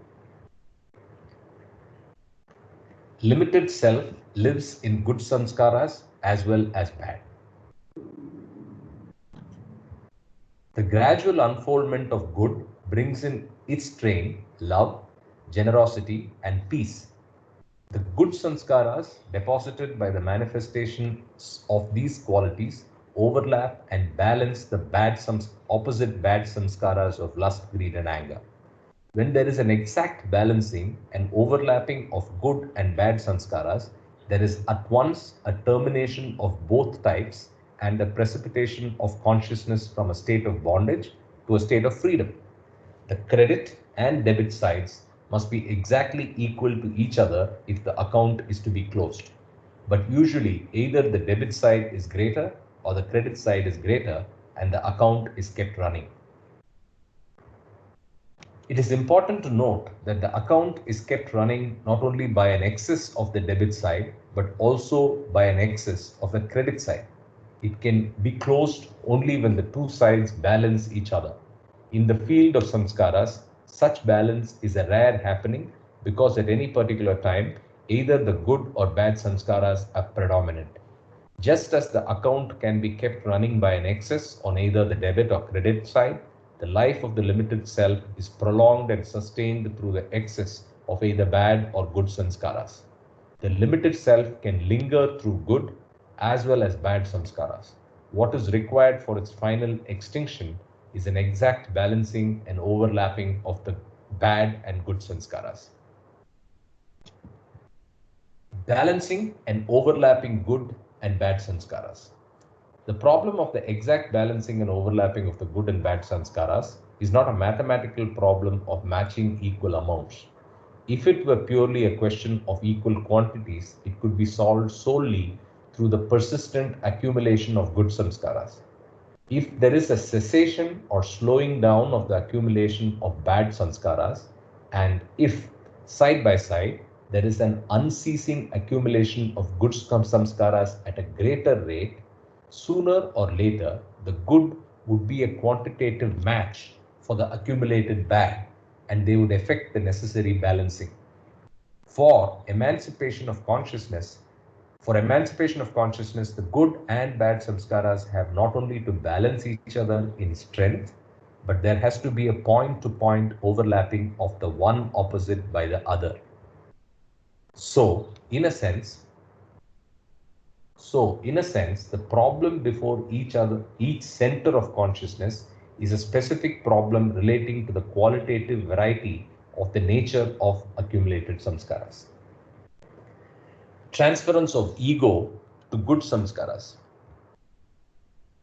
Limited self lives in good samskaras as well as bad. The gradual unfoldment of good brings in its train love, generosity, and peace. The good sanskaras deposited by the manifestations of these qualities overlap and balance the opposite bad sanskaras of lust, greed, and anger. When there is an exact balancing and overlapping of good and bad sanskaras, there is at once a termination of both types and a precipitation of consciousness from a state of bondage to a state of freedom. The credit and debit sides must be exactly equal to each other if the account is to be closed. But usually either the debit side is greater or the credit side is greater and the account is kept running. It is important to note that the account is kept running not only by an excess of the debit side, but also by an excess of the credit side. It can be closed only when the two sides balance each other. In the field of samskaras, such balance is a rare happening because at any particular time, either the good or bad samskaras are predominant. Just as the account can be kept running by an excess on either the debit or credit side, the life of the limited self is prolonged and sustained through the excess of either bad or good samskaras. The limited self can linger through good as well as bad samskaras. What is required for its final extinction is an exact balancing and overlapping of the bad and good sanskaras. Balancing and overlapping good and bad sanskaras. The problem of the exact balancing and overlapping of the good and bad sanskaras is not a mathematical problem of matching equal amounts. If it were purely a question of equal quantities, it could be solved solely through the persistent accumulation of good samskaras. If there is a cessation or slowing down of the accumulation of bad sanskaras, and if side by side there is an unceasing accumulation of good samskaras at a greater rate, sooner or later the good would be a quantitative match for the accumulated bad, and they would affect the necessary balancing. For emancipation of consciousness, the good and bad samskaras have not only to balance each other in strength, but there has to be a point-to-point overlapping of the one opposite by the other. So, in a sense, the problem before each center of consciousness is a specific problem relating to the qualitative variety of the nature of accumulated samskaras. Transference of ego to good samskaras.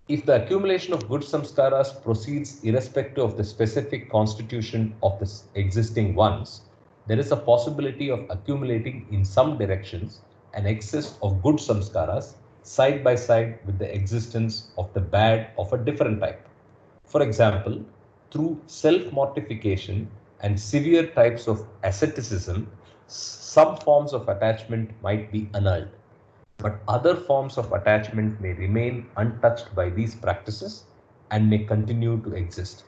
If the accumulation of good samskaras proceeds irrespective of the specific constitution of the existing ones, there is a possibility of accumulating in some directions an excess of good samskaras side by side with the existence of the bad of a different type. For example, through self-mortification and severe types of asceticism, some forms of attachment might be annulled, but other forms of attachment may remain untouched by these practices and may continue to exist.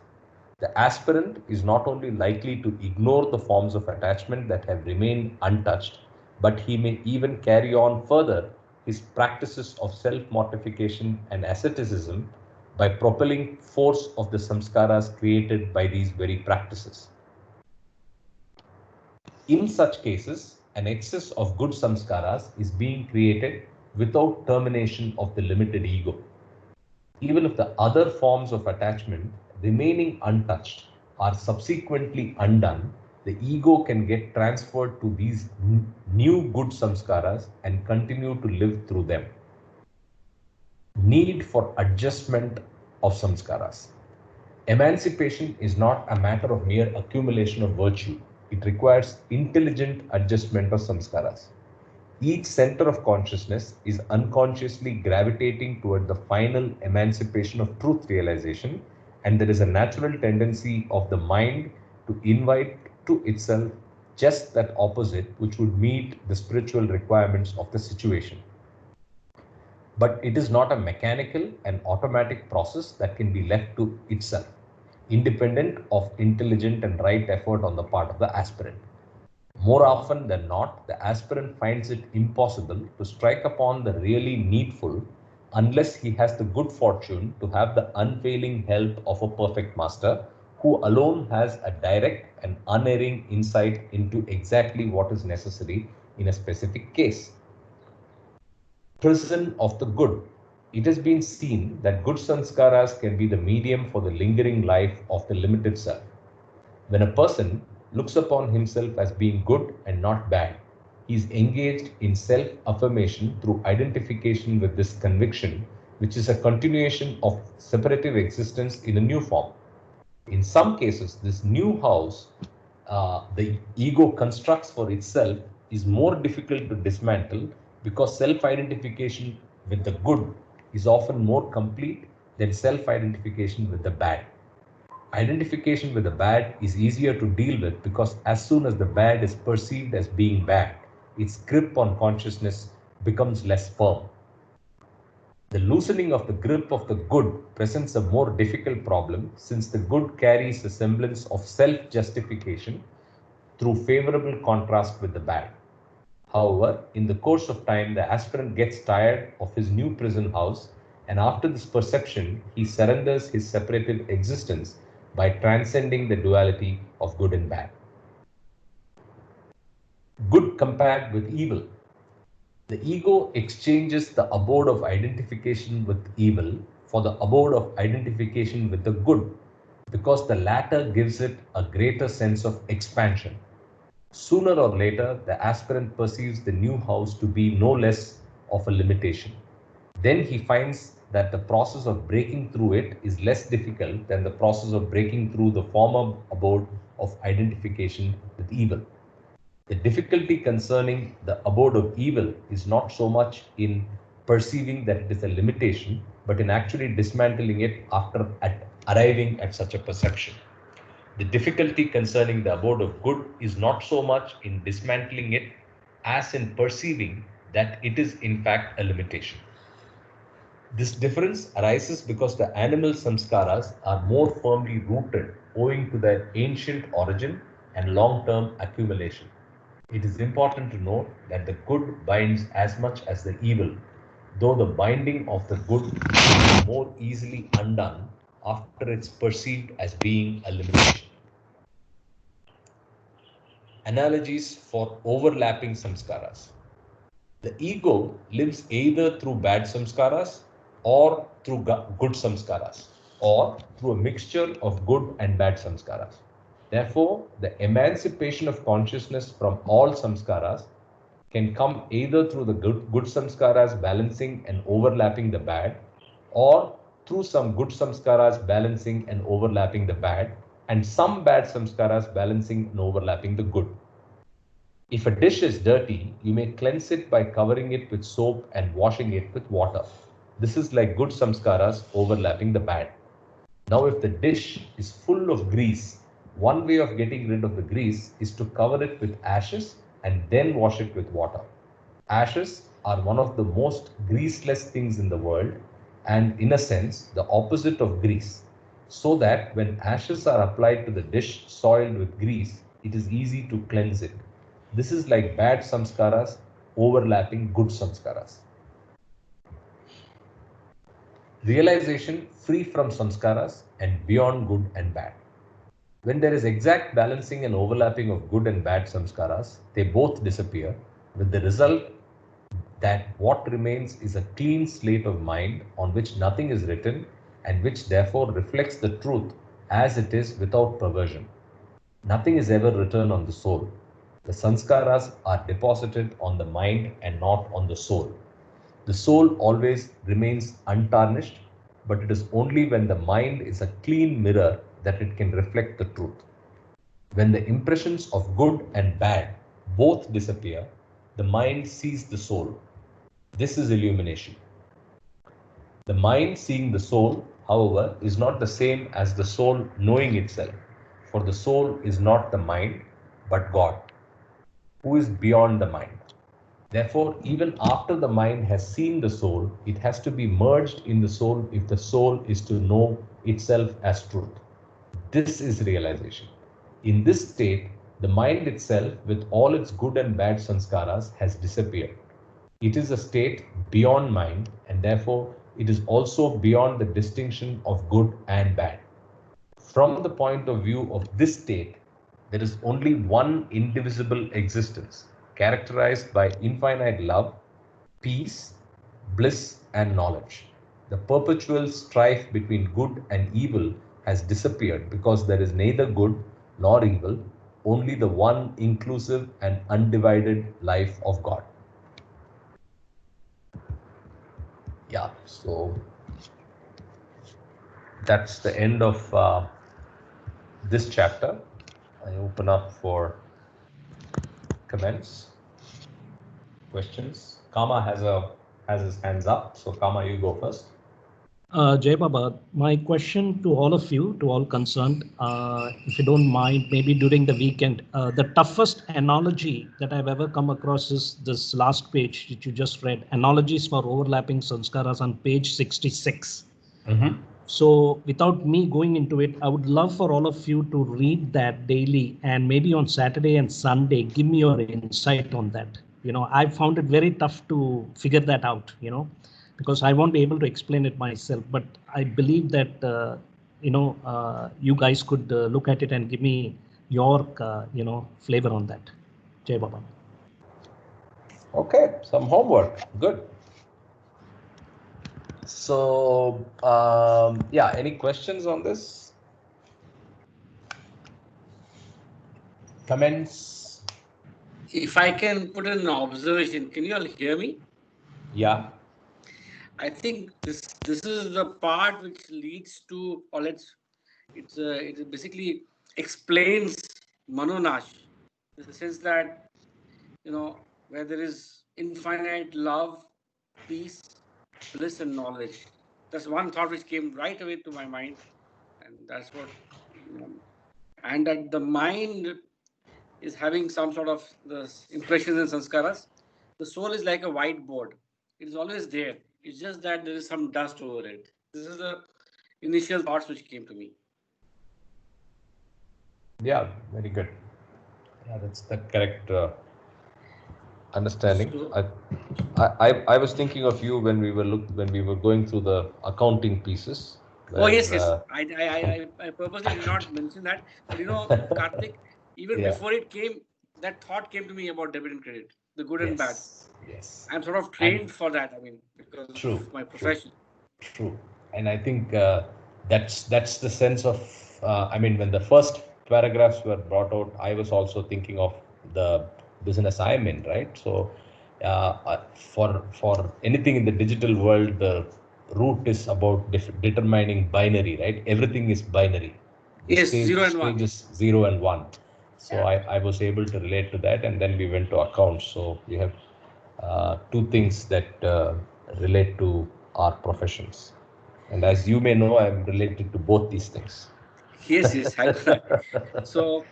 The aspirant is not only likely to ignore the forms of attachment that have remained untouched, but he may even carry on further his practices of self-mortification and asceticism by propelling force of the samskaras created by these very practices. In such cases, an excess of good samskaras is being created without termination of the limited ego. Even if the other forms of attachment remaining untouched are subsequently undone, the ego can get transferred to these new good samskaras and continue to live through them. Need for adjustment of samskaras. Emancipation is not a matter of mere accumulation of virtue. It requires intelligent adjustment of samskaras. Each center of consciousness is unconsciously gravitating toward the final emancipation of truth realization, and there is a natural tendency of the mind to invite to itself just that opposite which would meet the spiritual requirements of the situation. But it is not a mechanical and automatic process that can be left to itself, independent of intelligent and right effort on the part of the aspirant. More often than not, the aspirant finds it impossible to strike upon the really needful unless he has the good fortune to have the unfailing help of a perfect master who alone has a direct and unerring insight into exactly what is necessary in a specific case. Prison of the good. It has been seen that good sanskaras can be the medium for the lingering life of the limited self. When a person looks upon himself as being good and not bad, he is engaged in self-affirmation through identification with this conviction, which is a continuation of separative existence in a new form. In some cases, this new house the ego constructs for itself is more difficult to dismantle because self-identification with the good is often more complete than self-identification with the bad. Identification with the bad is easier to deal with because as soon as the bad is perceived as being bad, its grip on consciousness becomes less firm. The loosening of the grip of the good presents a more difficult problem since the good carries a semblance of self-justification through favorable contrast with the bad. However, in the course of time, the aspirant gets tired of his new prison house, and after this perception, he surrenders his separative existence by transcending the duality of good and bad. Good compared with evil. The ego exchanges the abode of identification with evil for the abode of identification with the good, because the latter gives it a greater sense of expansion. Sooner or later, the aspirant perceives the new house to be no less of a limitation. Then he finds that the process of breaking through it is less difficult than the process of breaking through the former abode of identification with evil. The difficulty concerning the abode of evil is not so much in perceiving that it is a limitation, but in actually dismantling it after arriving at such a perception. The difficulty concerning the abode of good is not so much in dismantling it as in perceiving that it is in fact a limitation. This difference arises because the animal samskaras are more firmly rooted owing to their ancient origin and long-term accumulation. It is important to note that the good binds as much as the evil, though the binding of the good is more easily undone after it's perceived as being a limitation. Analogies for overlapping samskaras. The ego lives either through bad samskaras or through good samskaras, or through a mixture of good and bad samskaras. Therefore, the emancipation of consciousness from all samskaras can come either through the good samskaras balancing and overlapping the bad, or through some good samskaras balancing and overlapping the bad, and some bad samskaras balancing and overlapping the good. If a dish is dirty, you may cleanse it by covering it with soap and washing it with water. This is like good samskaras overlapping the bad. Now, if the dish is full of grease, one way of getting rid of the grease is to cover it with ashes and then wash it with water. Ashes are one of the most greaseless things in the world, and in a sense, the opposite of grease, so that when ashes are applied to the dish soiled with grease, it is easy to cleanse it. This is like bad samskaras overlapping good samskaras. Realization free from samskaras and beyond good and bad. When there is exact balancing and overlapping of good and bad samskaras, they both disappear, with the result that what remains is a clean slate of mind on which nothing is written and which therefore reflects the truth as it is without perversion. Nothing is ever written on the soul. The sanskaras are deposited on the mind and not on the soul. The soul always remains untarnished, but it is only when the mind is a clean mirror that it can reflect the truth. When the impressions of good and bad both disappear, the mind sees the soul. This is illumination. The mind seeing the soul, however, is not the same as the soul knowing itself, for the soul is not the mind, but God, who is beyond the mind. Therefore, even after the mind has seen the soul, it has to be merged in the soul if the soul is to know itself as truth. This is realization. In this state, the mind itself, with all its good and bad sanskaras, has disappeared. It is a state beyond mind, and therefore it is also beyond the distinction of good and bad. From the point of view of this state, there is only one indivisible existence, characterized by infinite love, peace, bliss, and knowledge. The perpetual strife between good and evil has disappeared because there is neither good nor evil, only the one inclusive and undivided life of God. Yeah, so that's the end of this chapter. I open up for comments, questions. Kama has his hands up, so Kama, you go first. Jai Baba, my question to all of you, to all concerned, if you don't mind, maybe during the weekend, the toughest analogy that I've ever come across is this last page that you just read, analogies for overlapping sanskaras on page 66. Mm-hmm. So without me going into it, I would love for all of you to read that daily, and maybe on Saturday and Sunday, give me your insight on that. You know, I found it very tough to figure that out, you know, because I won't be able to explain it myself, but I believe that, you guys could look at it and give me your, flavor on that. Jai Baba. Okay, some homework. Good. So, yeah, any questions on this? Comments? If I can put in an observation, can you all hear me? Yeah. I think this is the part which leads to, or it basically explains Manonash, in the sense that, you know, where there is infinite love, peace, bliss, and knowledge. That's one thought which came right away to my mind, and that's what, and that the mind is having some sort of the impressions and sanskaras. The soul is like a whiteboard. It is always there. It's just that there is some dust over it. This is the initial thoughts which came to me. Yeah, very good. Yeah, that's the correct understanding. I was thinking of you when we were going through the accounting pieces. Where, yes. I purposely did not mention that, but Karthik, even before it came, that thought came to me about debit and credit, the good and bad. Yes. I'm sort of trained for that. I mean, because of my profession. True. And I think that's the sense of. When the first paragraphs were brought out, I was also thinking of the business I'm in, right? So, for anything in the digital world, the root is about determining binary, right? Everything is binary. Yes, 0 and 1. Is 0 and 1. So I was able to relate to that, and then we went to accounts. So we have two things that relate to our professions. And as you may know, I'm related to both these things. Yes. So,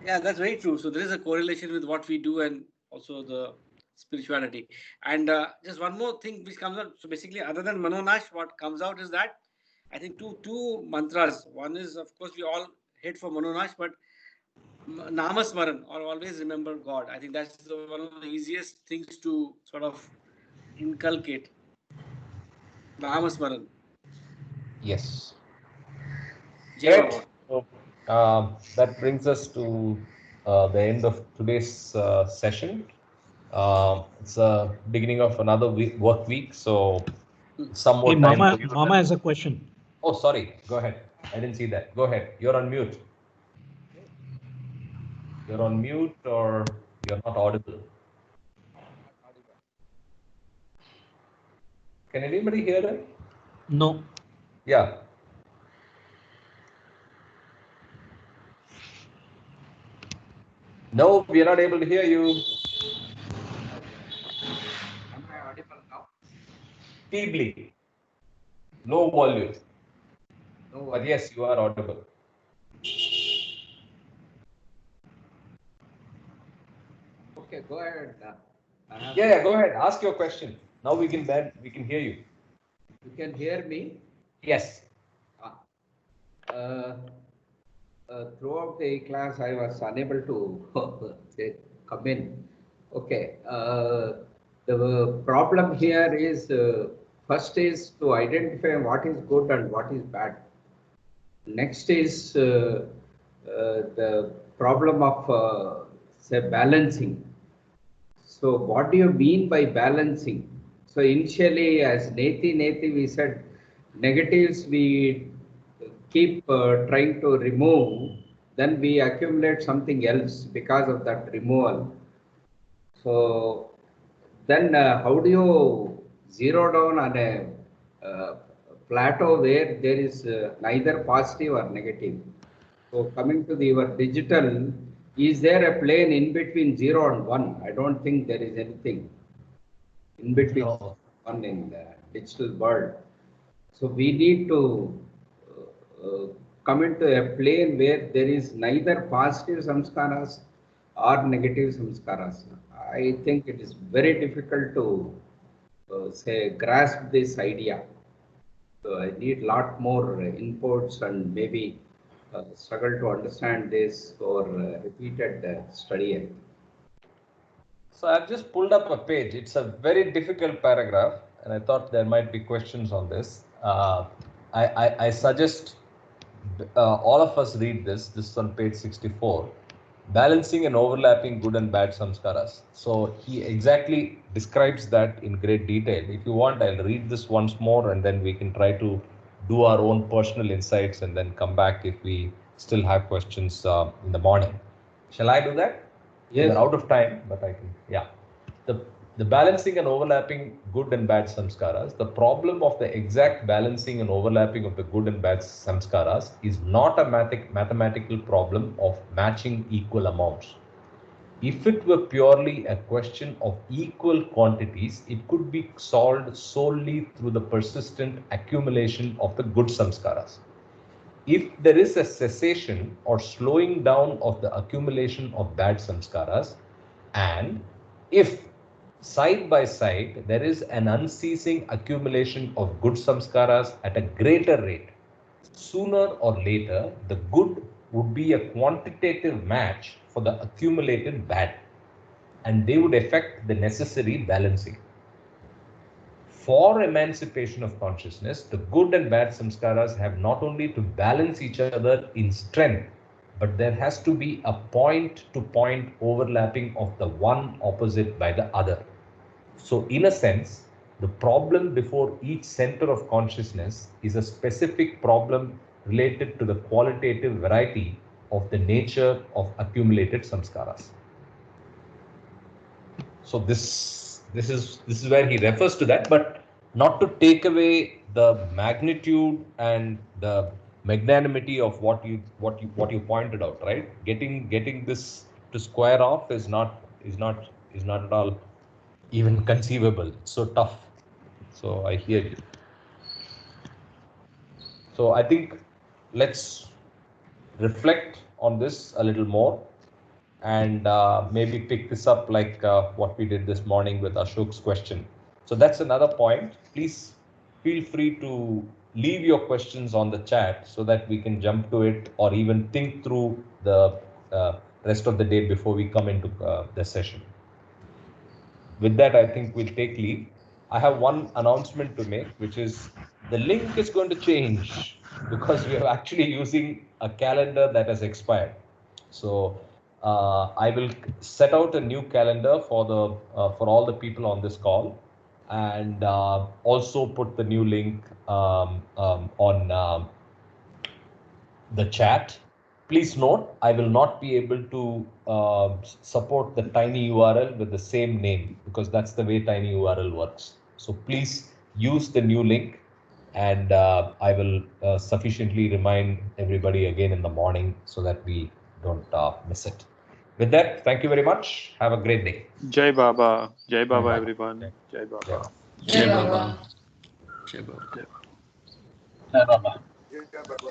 yeah, that's very true. So there is a correlation with what we do and also the spirituality. And just one more thing which comes out. So basically, other than Manonash, what comes out is that I think two mantras. One is, of course, we all head for Manonash, but Namasmaran, or always remember God. I think that's one of the easiest things to sort of inculcate. Namasmaran. Yes. Right. So, that brings us to the end of today's session. It's the beginning of another work week, so some more time. Mama has a question. Oh, sorry. Go ahead. I didn't see that. Go ahead. You're on mute. You're on mute, or you're not audible. Can anybody hear it? No. Yeah. No, we are not able to hear you. Am I audible now? Feebly. Low volume. No. But yes, you are audible. Okay, go ahead. Yeah, go ahead. Ask your question. Now we can hear you. You can hear me? Yes. Throughout the class, I was unable to come in. Okay. The problem here is first is to identify what is good and what is bad. Next is the problem of say balancing. So what do you mean by balancing? So initially, as Neti we said negatives we keep trying to remove, then we accumulate something else because of that removal. So then how do you zero down on a plateau where there is neither positive or negative? So coming to your digital, is there a plane in between 0 and 1? I don't think there is anything in between 1 in the digital world. So we need to come into a plane where there is neither positive samskaras or negative samskaras. I think it is very difficult to say grasp this idea. So I need a lot more inputs and maybe struggle to understand this or repeated study. So I've just pulled up a page. It's a very difficult paragraph, and I thought there might be questions on this. I suggest all of us read this. This is on page 64. Balancing and overlapping good and bad samskaras. So he exactly describes that in great detail. If you want, I'll read this once more, and then we can try to do our own personal insights and then come back if we still have questions in the morning. Shall I do that? Yes. We're out of time, but I can, yeah. The balancing and overlapping good and bad samskaras, the problem of the exact balancing and overlapping of the good and bad samskaras is not a mathematical problem of matching equal amounts. If it were purely a question of equal quantities, it could be solved solely through the persistent accumulation of the good samskaras. If there is a cessation or slowing down of the accumulation of bad samskaras, and if side by side there is an unceasing accumulation of good samskaras at a greater rate, sooner or later the good would be a quantitative match for the accumulated bad, and they would affect the necessary balancing. For emancipation of consciousness, the good and bad samskaras have not only to balance each other in strength, but there has to be a point-to-point overlapping of the one opposite by the other. So in a sense, the problem before each center of consciousness is a specific problem related to the qualitative variety of the nature of accumulated samskaras. So this is where he refers to that, but not to take away the magnitude and the magnanimity of what you pointed out, right? Getting this to square off is not at all even conceivable. It's so tough. So I hear you. So I think let's reflect on this a little more, and maybe pick this up like what we did this morning with Ashok's question. So that's another point. Please feel free to leave your questions on the chat so that we can jump to it or even think through the rest of the day before we come into the session. With that, I think we'll take leave. I have one announcement to make, which is the link is going to change because we are actually using a calendar that has expired. So I will set out a new calendar for all the people on this call, and also put the new link on the chat. Please note, I will not be able to support the Tiny URL with the same name because that's the way Tiny URL works. So please use the new link, and I will sufficiently remind everybody again in the morning so that we don't miss it. With that, thank you very much. Have a great day. Jai Baba. Jai Baba, everyone. Jai Baba. Jai Baba. Jai Baba. Jai Baba. Yeah, but